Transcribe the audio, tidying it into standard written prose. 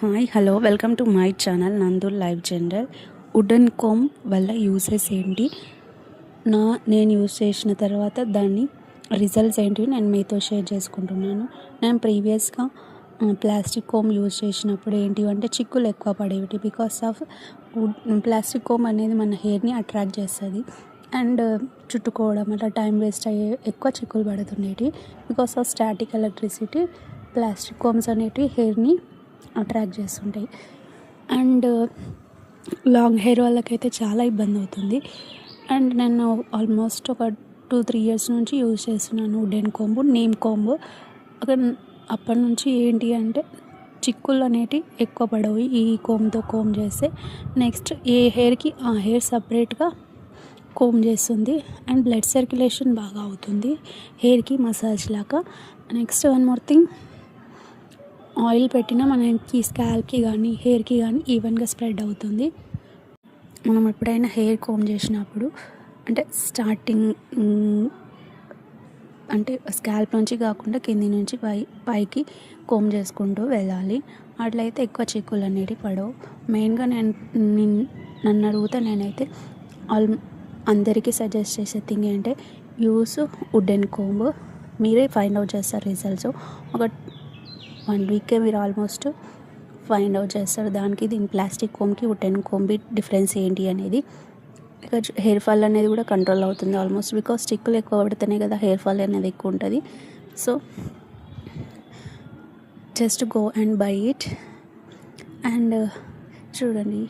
Hi hello welcome to my channel నందు live general. Wooden come వల్ల uses ఏంటి, నేను యూస్ చేసిన తర్వాత దాన్ని రిజల్ట్స్ ఏంటి నేను మీతో షేర్ చేసుకుంటున్నాను. నేను ప్రీవియస్గా ప్లాస్టిక్ కోమ్ యూజ్ చేసినప్పుడు ఏంటి అంటే చిక్కులు ఎక్కువ పడేవి. బికాస్ ఆఫ్ ప్లాస్టిక్ కోమ్ అనేది మన హెయిర్ని అట్రాక్ట్ చేస్తుంది అండ్ చుట్టుకోవడం అట్లా టైం వేస్ట్ అయ్యే ఎక్కువ చిక్కులు పడుతుండేవి. Because of static electricity plastic combs అనేటివి హెయిర్ని అట్రాక్ట్ చేస్తుంటాయి అండ్ లాంగ్ హెయిర్ వాళ్ళకైతే చాలా ఇబ్బంది అవుతుంది. అండ్ నేను ఆల్మోస్ట్ ఒక 2-3 ఇయర్స్ నుంచి యూజ్ చేస్తున్నాను వుడెన్ కోంబు, నీమ్ కోంబు. అప్పటి నుంచి ఏంటి అంటే చిక్కులు అనేటివి ఎక్కువ పడవు ఈ కోమ్తో కోమ్ చేస్తే. నెక్స్ట్ ఏ హెయిర్కి ఆ హెయిర్ సపరేట్గా కోమ్ చేస్తుంది అండ్ బ్లడ్ సర్క్యులేషన్ బాగా అవుతుంది హెయిర్కి మసాజ్ లాగా. Next one more thing, oil పెట్టినా మనకి స్కాల్ప్కి కానీ హెయిర్కి కానీ ఈవెన్గా స్ప్రెడ్ అవుతుంది. మనం ఎప్పుడైనా హెయిర్ కోమ్ చేసినప్పుడు అంటే స్టార్టింగ్ అంటే స్కాల్ప్ నుంచి కాకుండా కింది నుంచి పైకి కోమ్ చేసుకుంటూ వెళ్ళాలి. అట్లయితే ఎక్కువ చిక్కులు అనేవి పడవు. మెయిన్గా నన్ను అడిగితే నేనైతే అందరికీ సజెస్ట్ చేసే థింగ్ ఏంటంటే యూస్ వుడెన్ కోంబ్. మీరే ఫైండ్ అవుట్ చేస్తారు రిజల్ట్స్. ఒక 1 వీకే మీరు ఆల్మోస్ట్ ఫైండ్ అవుట్ చేస్తారు దీని ప్లాస్టిక్ కోమ్కి వుడెన్ కోమ్కి డిఫరెన్స్ ఏంటి అనేది. ఇక హెయిర్ ఫాల్ అనేది కూడా కంట్రోల్ అవుతుంది ఆల్మోస్ట్. బికాస్ చిక్కులు ఎక్కువ పడితేనే కదా హెయిర్ ఫాల్ అనేది ఎక్కువ ఉంటుంది. So just go and by it and చూడండి.